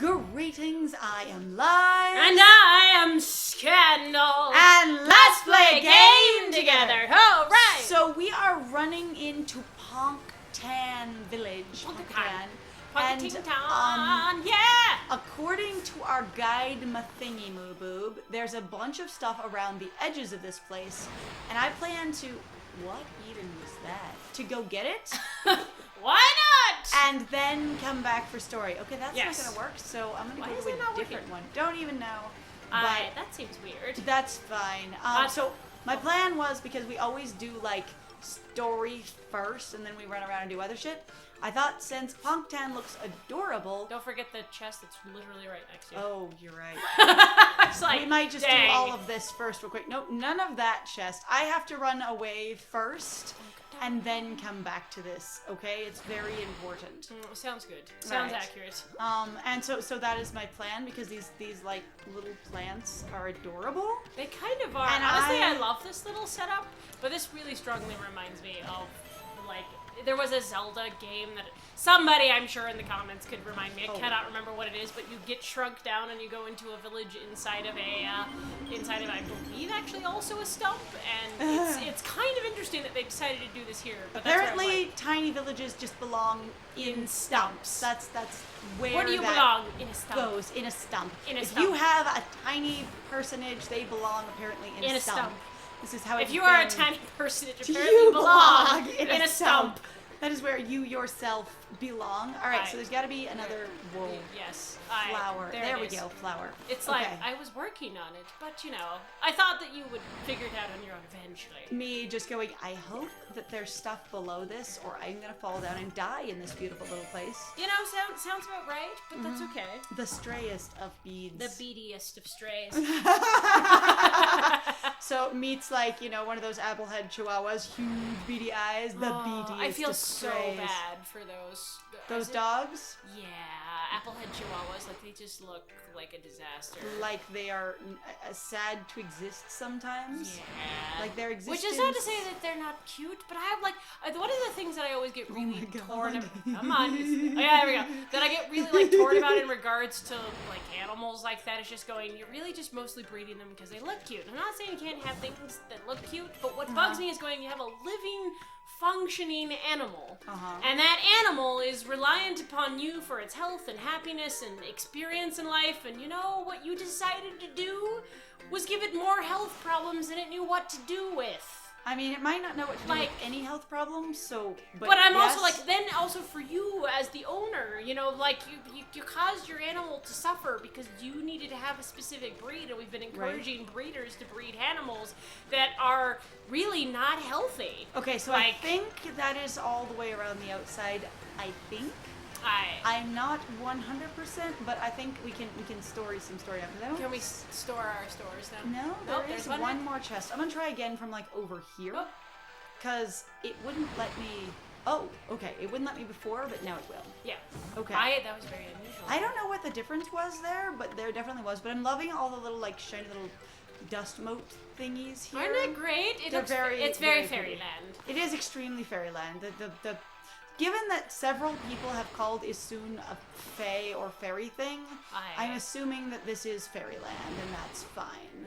Greetings, I am Live. And I am Scandal. And let's play a game together. Oh, right. So we are running into Ponc'tan village. Ponc'tan. And yeah. according to our guide Mathingy Moo Boob, there's a bunch of stuff around the edges of this place, and I plan to... What even was that? To go get it? Why not? And then come back for story. Okay, that's not gonna work, so I'm gonna go to a different one. Don't even know. But that seems weird. That's fine. So my plan was, because we always do like story first and then we run around and do other shit, I thought since Ponc'tan looks adorable... Don't forget the chest that's literally right next to you. Oh, you're right. It's like, we might just do all of this first real quick. Nope, none of that chest. I have to run away first and then come back to this, okay? It's very important. Sounds good. Sounds accurate. And so that is my plan, because these like little plants are adorable. They kind of are. And honestly, I love this little setup, but this really strongly reminds me of, like, there was a Zelda game that somebody, I'm sure, in the comments could remind me. I cannot remember what it is, but you get shrunk down and you go into a village inside of I believe, actually also a stump. And it's kind of interesting that they decided to do this here. But apparently, tiny villages just belong in stumps. That's where. Where do you belong? In a stump. Goes in a stump. If you have a tiny personage, they belong apparently in a stump. This is how if you are a tiny personage, apparently you belong in a stump. That is where you yourself belong. All right, so there's got to be another flower. There we go, flower. It's like, I was working on it, but, you know, I thought that you would figure it out on your own eventually. Me just going, I hope that there's stuff below this, or I'm going to fall down and die in this beautiful little place. You know, sounds about right, but that's okay. The strayest of beads. The beadiest of strays. So meets like, you know, one of those applehead chihuahuas, huge beady eyes, the beadiest I feel of so strays. bad for those. Those dogs? Yeah, applehead chihuahuas, like, they just look like a disaster. Like they are sad to exist sometimes? Yeah. Like their existence... Which is not to say that they're not cute, but I have, like, one of the things that I always get really torn about... Come on. There we go. That I get really, like, torn about in regards to, like, animals like that is just going, you're really just mostly breeding them because they look cute. I'm not saying you can't have things that look cute, but what bugs me is going, you have a living, functioning animal, and that animal is reliant upon you for its health and happiness and experience in life, and you know what you decided to do was give it more health problems than it knew what to do with. I mean, it might not know what to do with any health problems, so... But I'm also, like, then also for you as the owner, you know, like, you caused your animal to suffer because you needed to have a specific breed, and we've been encouraging breeders to breed animals that are really not healthy. Okay, so I think that is all the way around the outside, I think. I'm not 100%, but I think we can story some story after that. Can we store our stores now? No, there is one more chest. I'm gonna try again from like over here, because it wouldn't let me. Oh, okay. It wouldn't let me before, but now it will. Yeah. Okay. That was very unusual. I don't know what the difference was there, but there definitely was. But I'm loving all the little like shiny little dust moat thingies here. Aren't they great? It's very fairyland. It is extremely fairyland. The Given that several people have called Issun a fae or fairy thing, I'm assuming that this is fairyland, and that's fine.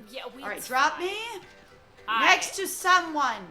Yeah, Alright, drop me next to someone.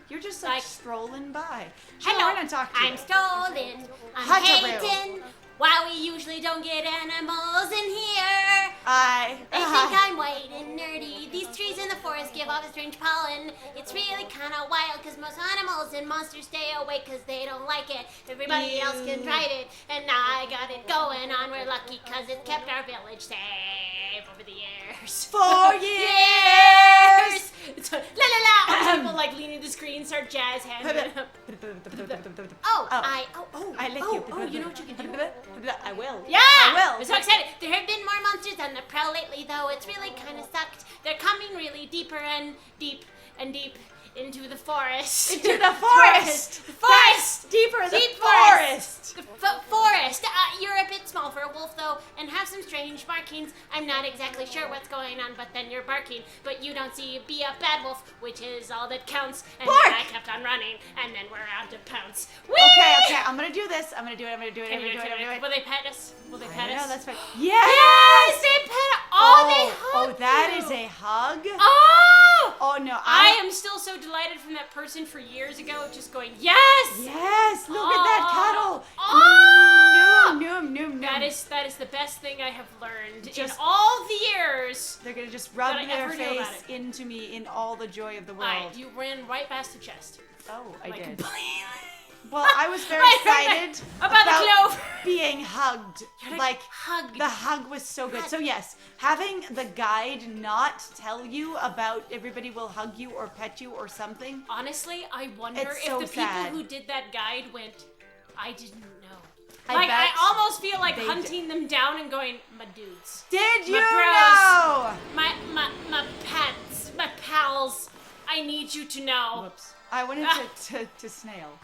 You're just like strolling by. Hello, I talk to you. I'm strolling. I'm hating. Why we usually don't get animals in here. They think I'm white and nerdy. These trees in the forest give off a strange pollen. It's really kind of wild because most animals and monsters stay away because they don't like it. Everybody else can drive it, and I got it going on. We're lucky because it's kept our village safe over the years. 4 years! La la la! People like leaning the screen, start jazz hands. I lick you. Oh, you know what you can do? I will. Yeah! I will. I'm so excited. There have been more monsters on the prowl lately, though. It's really kind of sucked. They're coming really deeper and deep and deep into the forest. Into the forest! The forest! Deeper in the Deep forest! The forest. You're a bit small for a wolf, though, and have some strange markings. I'm not exactly sure what's going on, but then you're barking. But you don't see be a bad wolf, which is all that counts. And Bark! then I kept on running, and then we're out to pounce. Whee! Okay, I'm gonna do this. I'm gonna do it. Can you do it? Will they pet us? Will they pet us? No, that's fine. Yes, they pet us. Oh, they hug that you. is a hug. Oh no, I am still so delighted from that person for years ago, just going, yes! Yes, look at that cuddle. Oh! Noom. That is the best thing I have learned in all the years. They're gonna just rub that I their ever knew about face it. into me in all the joy of the world. You ran right past the chest. Oh, I did. Completely. Well, I was very excited about the clover. being hugged. Like, hugged. the hug was so good. So yes, having the guide not tell you about everybody will hug you or pet you or something. Honestly, I wonder It's if so the sad. people who did that guide went, I didn't know. I bet I almost feel like they hunting them down and going, my dudes. Did you bros. know? My pets, my pals, I need you to know. Whoops. I wanted to snail.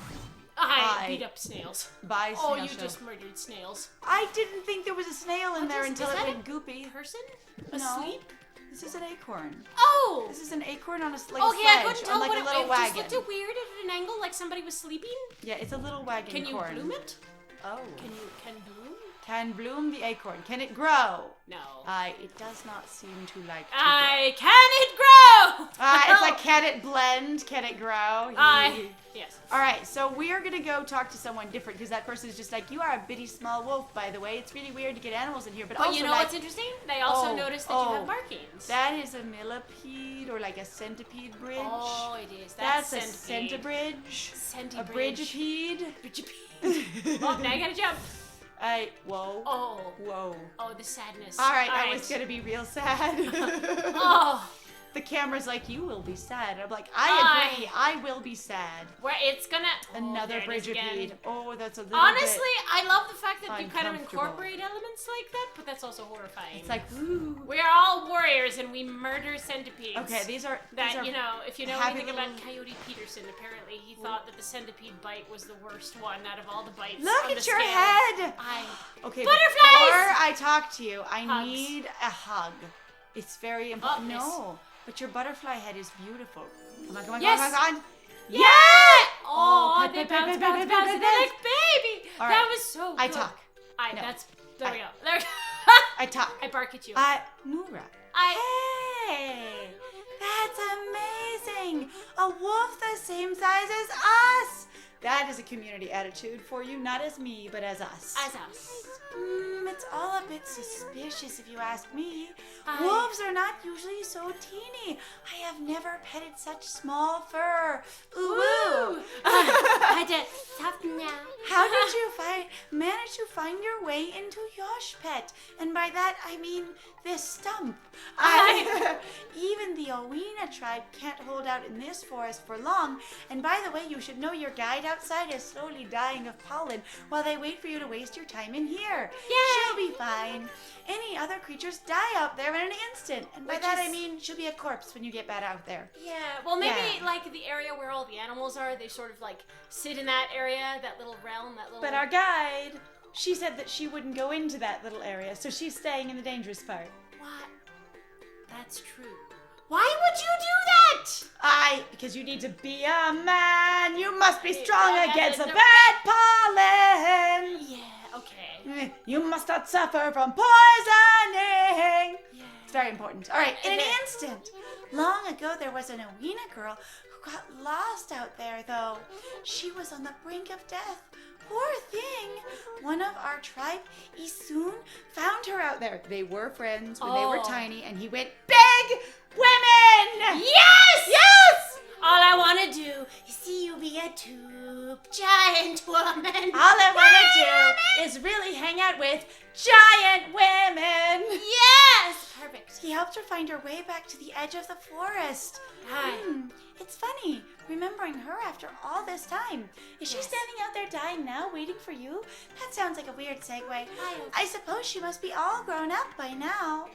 I beat up snails. By Oh, snail you show. just murdered snails. I didn't think there was a snail in What there is until it that went goopy. Person? No. Asleep? This is an acorn. Oh! This is an acorn on a Okay, sledge, I couldn't tell on like what a little it wagon. just looked weird at an angle, like somebody was sleeping. Yeah, it's a little wagon Can you corn. bloom it? Oh. Can bloom? Can bloom the acorn. Can it grow? No. It does not seem to like to Can it grow? It's like, can it blend? Can it grow? Yes. All right, so we are going to go talk to someone different because that person is just like, you are a bitty small wolf, by the way. It's really weird to get animals in here. But also, you know like, what's interesting? They also noticed that you have markings. That is a millipede or like a centipede bridge. Oh, it is. That's a centipede. centibridge. A Bridge. bridgepede. Oh, now I gotta jump. Whoa. Oh, the sadness. All right, I was gonna be real sad. Oh. The camera's like, you will be sad. I'm like, I agree. I will be sad. Where it's gonna Another bridgepede. Oh, that's a little Honestly, bit I love the fact that you kind of uncomfortable. incorporate elements like that, but that's also horrifying. It's like, ooh. We are all warriors and we murder centipedes. Okay, these are you know, if you know happy anything about little- Coyote Peterson, apparently he thought that the centipede bite was the worst one out of all the bites. Look on at the your scale. head. Okay, Butterflies! before I talk to you, I Hugs. need a hug. It's very important. miss. No, but your butterfly head is beautiful. Come on, come on, Yes. come on, come on. Yeah! Oh, pet, they pet, bounce, pet, bounce, pet, bounce, pet, and pet, they're pet. like, baby! All That right. was so good. I talk. There we go. There we go. I talk. I bark at you. Mura. I Hey, that's amazing. A wolf the same size as us. That is a community attitude for you, not as me, but as us. As us. It's all a bit suspicious if you ask me. Wolves are not usually so teeny. I have never petted such small fur. Ooh. I did something now. How did you manage to find your way into Yosh Pet? And by that I mean this stump. Even the Owena tribe can't hold out in this forest for long. And by the way, you should know your guide outside is slowly dying of pollen while they wait for you to waste your time in here. She'll be fine. Any other creatures die out there in an instant. And by that I mean she'll be a corpse when you get bad out there. Yeah, well maybe like the area where all the animals are, they sort of like sit in that area, that little realm, that little... But our guide, she said that she wouldn't go into that little area, so she's staying in the dangerous part. What? That's true. Why would you do that? Because you need to be a man. You must be strong against the bad pollen. Yeah, okay. You must not suffer from poisoning. Yeah. It's very important. All right, in an instant. Long ago, there was an Owena girl who got lost out there, though. She was on the brink of death. Poor thing. One of our tribe, Issun, found her out there. They were friends when they were tiny, and he went, big women! Yes! Yes! All I want to do is see you be a tube giant woman. All I want to do is really hang out with giant women. Yes! Perfect. He helped her find her way back to the edge of the forest. Hi. It's funny, remembering her after all this time. Is she standing out there dying now, waiting for you? That sounds like a weird segue. I suppose she must be all grown up by now.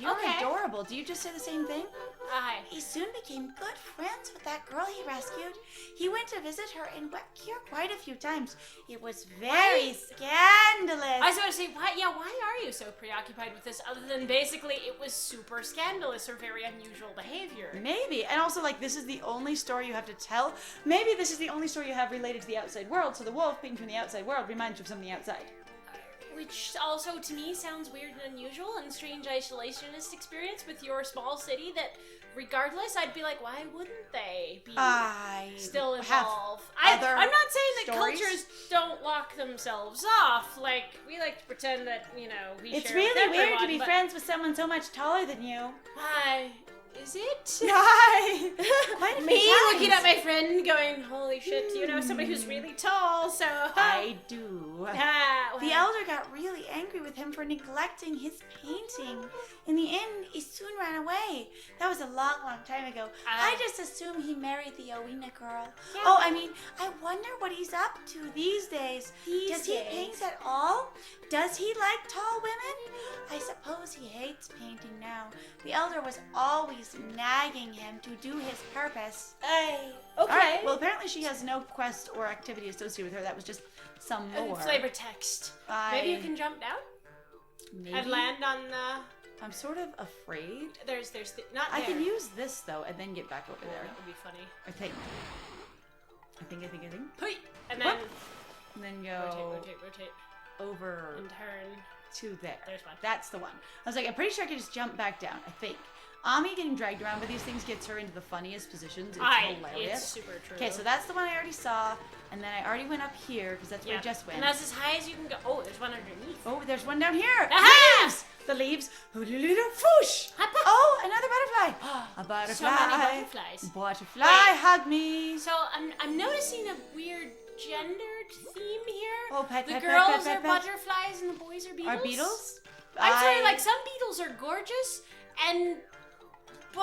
You're adorable. Do you just say the same thing? Aye. Issun became good friends with that girl he rescued. He went to visit her and wept here quite a few times. It was very scandalous. I was going to say, why are you so preoccupied with this other than basically it was super scandalous or very unusual behavior? Maybe. And also, like, this is the only story you have to tell. Maybe this is the only story you have related to the outside world, so the wolf being from the outside world reminds you of something outside. Which also, to me, sounds weird and unusual and strange isolationist experience with your small city that, regardless, I'd be like, why wouldn't they be still involved? I'm not saying that cultures don't lock themselves off. Like, we like to pretend that, we It's share really with weird to everyone, be but friends with someone so much taller than you. Is it? Hi. Quite a few Me times. looking at my friend going, holy shit, somebody who's really tall, so... I do. Well. The elder got really angry with him for neglecting his painting. In the end, Issun ran away. That was a long, long time ago. I just assume he married the Owina girl. Yeah. Oh, I wonder what he's up to these days. Does he paint at all? Does he like tall women? I suppose he hates painting now. The elder was always nagging him to do his purpose. Okay. All right. Well, apparently she has no quest or activity associated with her. That was just some lore. Flavor text. Maybe you can jump down Maybe. and land on the... I'm sort of afraid. There's not there. I can use this though, and then get back over there. That would be funny. I think. Hey! And then And then go rotate, over and turn. to there. There's one. That's the one. I was like, I'm pretty sure I can just jump back down. I think. Ami getting dragged around by these things gets her into the funniest positions. It's hilarious. It's super true. Okay, so that's the one I already saw, and then I already went up here because that's where I just went. And that's as high as you can go. Oh, there's one underneath. Oh, there's one down here. Aha! Leaves. The leaves. Foosh. Oh, another butterfly. A butterfly. So many butterflies. Butterfly, Wait. hug me. So I'm noticing a weird gendered theme here. Oh, pet, the pet, girls pet, are pet, pet. butterflies and the boys are beetles. Are beetles? I'm sorry, like some beetles are gorgeous and I'm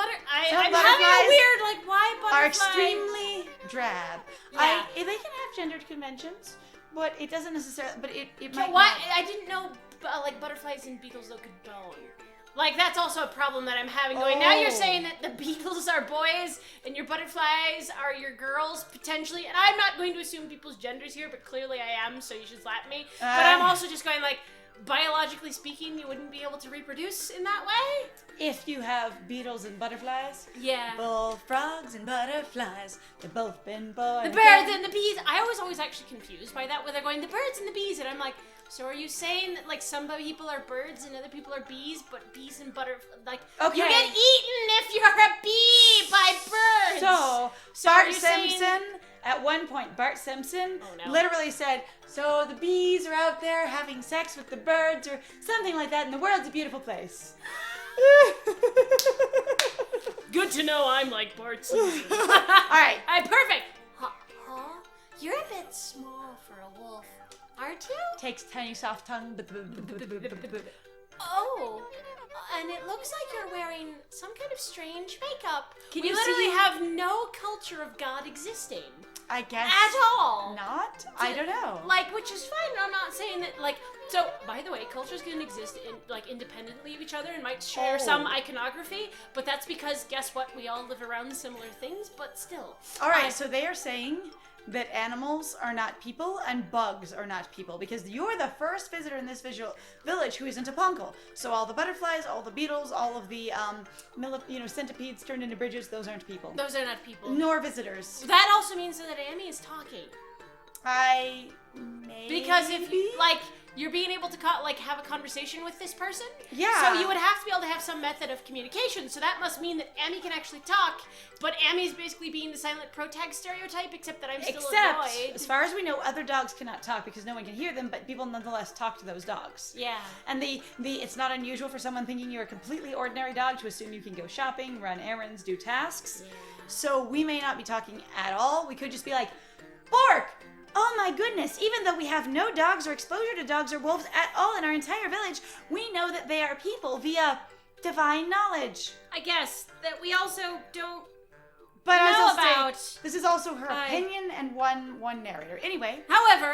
having butterflies a weird why butterflies are extremely drab. Yeah. They can have gendered conventions, but it doesn't necessarily. But it So might. why? Not. I didn't know butterflies and beetles though could bone. Like that's also a problem that I'm having going. Now you're saying that the beetles are boys and your butterflies are your girls potentially, and I'm not going to assume people's genders here, but clearly I am, so you should slap me. But I'm also just going biologically speaking, you wouldn't be able to reproduce in that way. If you have beetles and butterflies, Yeah. bullfrogs and butterflies, they've both been born. The birds and the bees. I was always actually confused by that, where they're going the birds and the bees, and I'm like, so are you saying that some people are birds and other people are bees, but bees and butterflies Okay. you get eaten if you're a bee by birds? So are Bart you saying- Simpson, at one point, Bart Simpson Oh, no. literally said, so the bees are out there having sex with the birds or something like that, and the world's a beautiful place. Good to know I'm like Bart Simpson. All right. Perfect. Huh? You're a bit small for a wolf, aren't you? Takes tiny soft tongue. Oh, and it looks like you're wearing some kind of strange makeup. Can we you literally see- have no culture of God existing I guess at all. not. I don't know. Which is fine. I'm not saying that. So by the way, cultures can exist independently of each other and might share some iconography, but that's because guess what? We all live around similar things, but still. All right, so they are saying that animals are not people and bugs are not people because you're the first visitor in this village who isn't a Ponc'tan. So all the butterflies, all the beetles, all of the centipedes turned into bridges, those aren't people. Those are not people. Nor visitors. That also means that Amy is talking. Because if you're being able to have a conversation with this person, Yeah. So you would have to be able to have some method of communication. So that must mean that Amy can actually talk, but Amy's basically being the silent protag stereotype, except that I'm still annoyed. As far as we know, other dogs cannot talk because no one can hear them, but people nonetheless talk to those dogs. Yeah. And it's not unusual for someone thinking you're a completely ordinary dog to assume you can go shopping, run errands, do tasks. Yeah. So we may not be talking at all. We could just be like, Bork! Oh my goodness, even though we have no dogs or exposure to dogs or wolves at all in our entire village, we know that they are people via divine knowledge. I guess that we also don't But know as I'll about. say, this is also her opinion and one narrator. Anyway. However,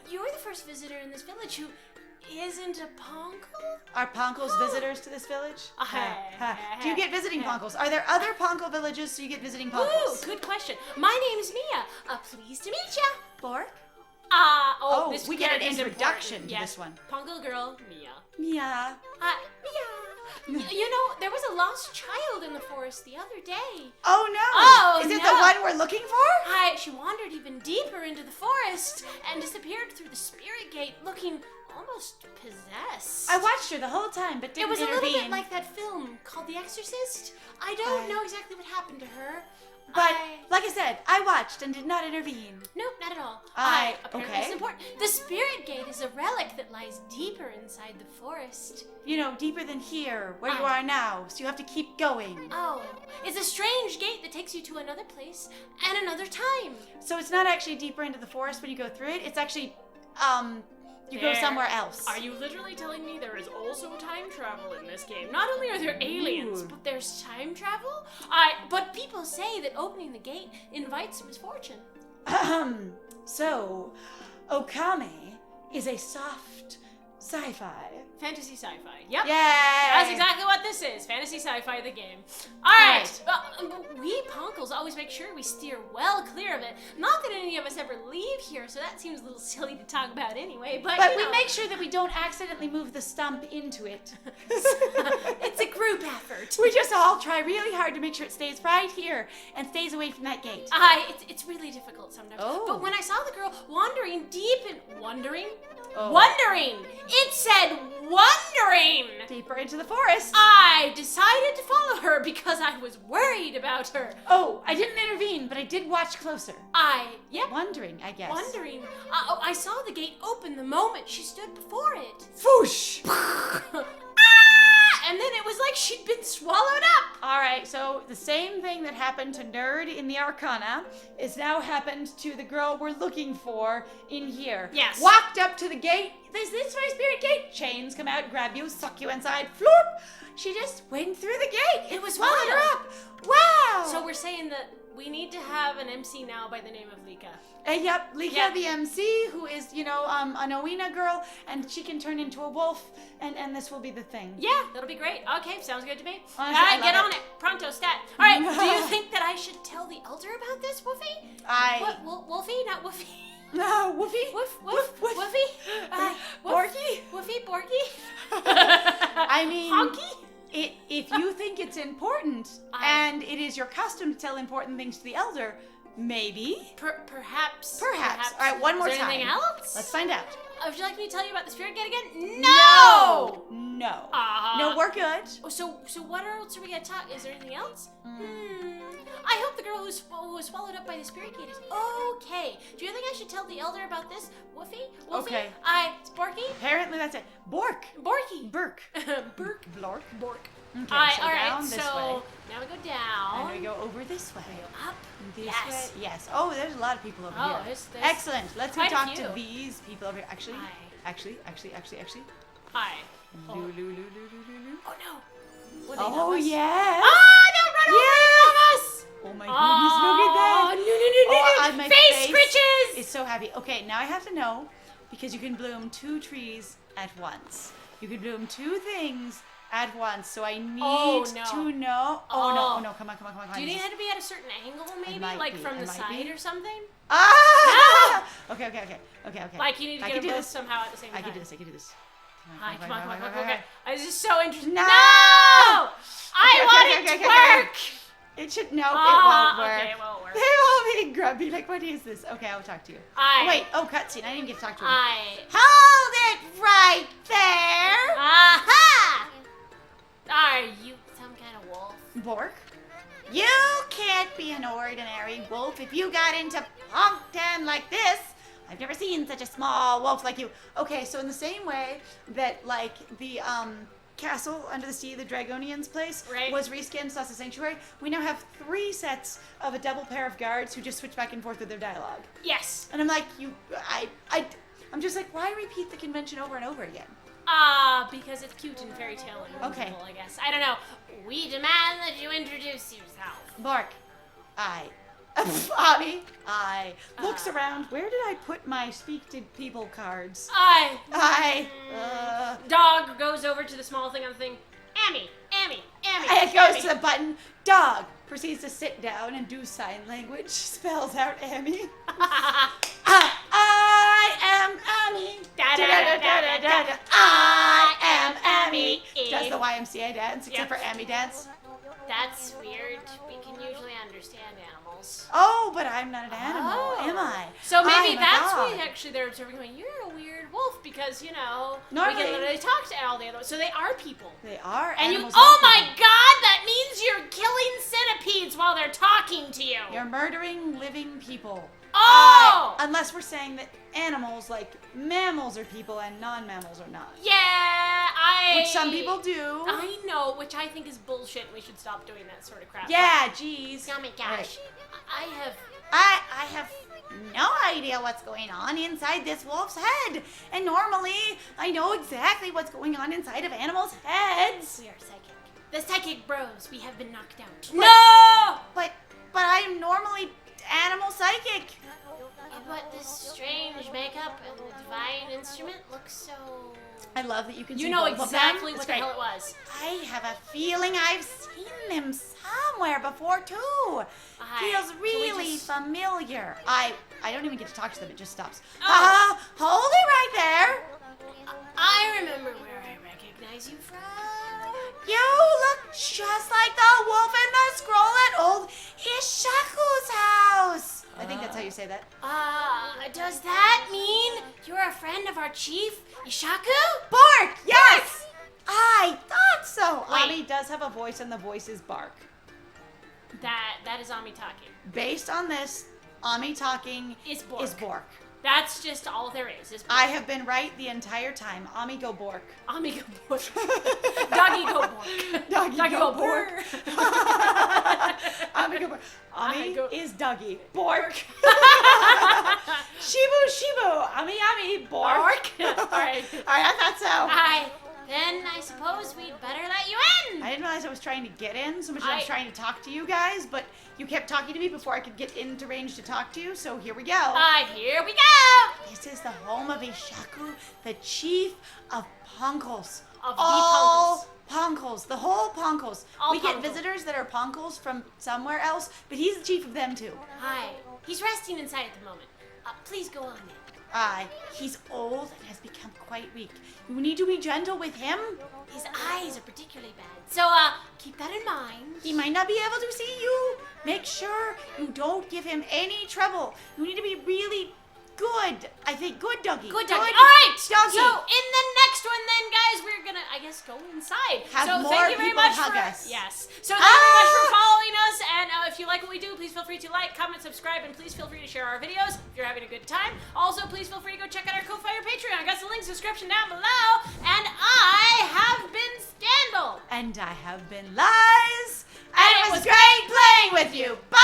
you were the first visitor in this village who isn't a Ponkle? Are Ponkles visitors to this village? Hey. Do you get visiting Ponkles? Are there other Ponkle villages so you get visiting Ponkles? Ooh, good question. My name's Mia. Pleased to meet ya. Bork? This we get an character's introduction important. to Yes. this one. Ponkle girl, Mia. Mia. Mia. You know, there was a lost child in the forest the other day. Oh no! Oh, Is it no. the one we're looking for? She wandered even deeper into the forest and disappeared through the spirit gate looking almost possessed. I watched her the whole time, but didn't It was a intervene. little bit like that film called The Exorcist. I don't know exactly what happened to her. But, like I said, I watched and did not intervene. Nope, not at all. Apparently okay. it's important. The spirit gate is a relic that lies deeper inside the forest. You know, deeper than here, where you are now, so you have to keep going. Oh, it's a strange gate that takes you to another place and another time. So it's not actually deeper into the forest when you go through it, it's actually, you go somewhere else. Are you literally telling me there is also time travel in this game? Not only are there aliens, but there's time travel? But people say that opening the gate invites misfortune. So, Okami is a soft sci-fi. Fantasy sci-fi. Yep. Yay! That's exactly what this is. Fantasy sci-fi, the game. All right. We Ponkles always make sure we steer well clear of it. Not that any of us ever leave here, so that seems a little silly to talk about anyway. But we make sure that we don't accidentally move the stump into it. It's a group effort. We just all try really hard to make sure it stays right here and stays away from that gate. It's really difficult sometimes. Oh. But when I saw the girl wandering deep in... Wandering? It said wandering! Deeper into the forest. I decided to follow her because I was worried about her. Oh, I didn't intervene, but I did watch closer. Yep. Wondering, I guess. Wondering. I saw the gate open the moment she stood before it. Foosh! And then it was like she'd been swallowed up. All right, so the same thing that happened to Nerd in the Arcana is now happened to the girl we're looking for in here. Yes. Walked up to the gate. This my spirit gate. Chains come out, grab you, suck you inside. Floop! She just went through the gate. It was swallowed her wild. up. Wow. So we're saying that we need to have an MC now by the name of Lika. Yep, Lika the MC, who is, an Owena girl, and she can turn into a wolf, and this will be the thing. Yeah, that'll be great. Okay, sounds good to me. Honestly, All right, I get love on it. Pronto, stat. All right, do you think that I should tell the elder about this, Woofy? Wolfie, not Woofy. No, Woofy? Woof, Woofy? Borky? Woofy, Borky? I mean... Honky? If you think it's important, and it is your custom to tell important things to the elder, maybe. Perhaps. All right, one more Is there time. anything else? Let's find out. Would you like me to tell you about the spirit gate again? No. No, we're good. So what else are we gonna talk? Is there anything else? I hope the girl who was swallowed up by the spirit gate is okay. Do you think I should tell the elder about this? Woofy? Okay. Sporky? Apparently that's it. Bork. Borky. Burk. Burk. Blork. Bork. Okay, so all right, down this so way. now we go down. And we go over this way. Up. This Yes. way. Yes. Oh, there's a lot of people over Oh, here. there's Excellent. Let's go quite a talk few. to these people over here. Actually. Hi. Loo, loo, loo, loo, loo, loo. Oh no. Will they Oh, know us? yeah. Don't run over us! Oh my goodness, look at that. No. My Face scritches! is so happy. Okay, now I have to know, because you can bloom 2 trees at once. You can bloom 2 things at once, so I need to know. Oh no, come on. Do you need it to be at a certain angle, maybe? Like from the side or something? Ah! Okay. Like you need to get them both somehow at the same time. I can do this. Come on. Okay. I was just so interested. No! I want it to work! It should, no, it won't work. Okay, it won't work. They're all being grumpy, like, what is this? Okay, I'll talk to you. Wait, cutscene, I didn't get to talk to him. Hold it right there! Aha! Are you some kind of wolf? Bork? You can't be an ordinary wolf if you got into Ponc'tan like this. I've never seen such a small wolf like you. Okay, so in the same way that, like, the, castle under the sea, the Dragonians place, was reskinned as a sanctuary, we now have 3 sets of a double pair of guards who just switch back and forth with their dialogue. Yes. And I'm like, I'm just like, why repeat the convention over and over again? Because it's cute and fairy tale and Okay. whimsical, I guess. I don't know. We demand that you introduce yourself. Bork, Ami, I looks around. Where did I put my speak to people cards? Dog goes over to the small thing on the thing. Ammy. And it goes to the button. Dog proceeds to sit down and do sign language. Spells out Ammy. I am Ammy. I am Ammy. Does the YMCA dance except for Ammy dance? That's weird. We can usually understand animals. Oh, but I'm not an animal, am I? So maybe I'm a that's dog. why actually they're sort of going, you're a weird wolf because, you know, Normally- we can literally talk to all the animals. So they are people. They are And animals. oh are my people. god, that means you're killing centipedes while they're talking to you. You're murdering living people. Oh! Unless we're saying that animals, like mammals, are people and non-mammals are not. Yeah, Which some people do. I know, which I think is bullshit, and we should stop doing that sort of crap. Yeah, geez. Oh my gosh. Right. I have no idea what's going on inside this wolf's head. And normally, I know exactly what's going on inside of animals' heads. We are psychic. The psychic bros, we have been knocked out. But I am normally animal psychic. But this strange makeup and the divine instrument looks so... I love that you can see You know both of them. exactly It's what the great. hell it was. I have a feeling I've seen them somewhere before too. Feels really familiar. I don't even get to talk to them. It just stops. Oh. Hold it right there. I remember where I recognize you from. You look just like the wolf in the scroll at old Ishaku's house. I think that's how you say that. Does that mean you're a friend of our chief, Ishaku? Bark! Yes! I thought so. Wait. Ami does have a voice, and the voice is Bark. That is Ami talking. Based on this, Ami talking Is Bork. is Bork. That's just all there is Bork. I have been right the entire time. Ami go Bork. Ami go Bork. Doggy go Bork. Doggy go Bork. Bork. Ami go Bork. Ami go- is Dougie. Bork. Shibu. Ami. Bork. Alright. Alright, I thought so. Then I suppose we'd better let you in. I didn't realize I was trying to get in so much as I was trying to talk to you guys, but you kept talking to me before I could get into range to talk to you, so here we go. Here we go. This is the home of Ishaku, the chief of Ponc'os. Of the All Ponc'os, the whole Ponc'os. All We get Ponc'os. visitors that are Ponc'os from somewhere else, but he's the chief of them too. Hi. He's resting inside at the moment. Please go on in. He's old and has become quite weak. You need to be gentle with him. His eyes are particularly bad. So, keep that in mind. He might not be able to see you. Make sure you don't give him any trouble. You need to be really good. I think good, Dougie. Good, Dougie. All right. Dougie. So, in the next one, then, guys, we're gonna, I guess, go inside. Have so, more thank you very people much hug for us. yes. So, thank you very much for following us. And if you like what we do, please feel free to like, comment, subscribe, and please feel free to share our videos if you're having a good time. Also, please feel free to go check out our Ko-Fi or Patreon. I got the links in the description down below. And I have been Scandal. And I have been Lies. And it was great playing with you. Bye.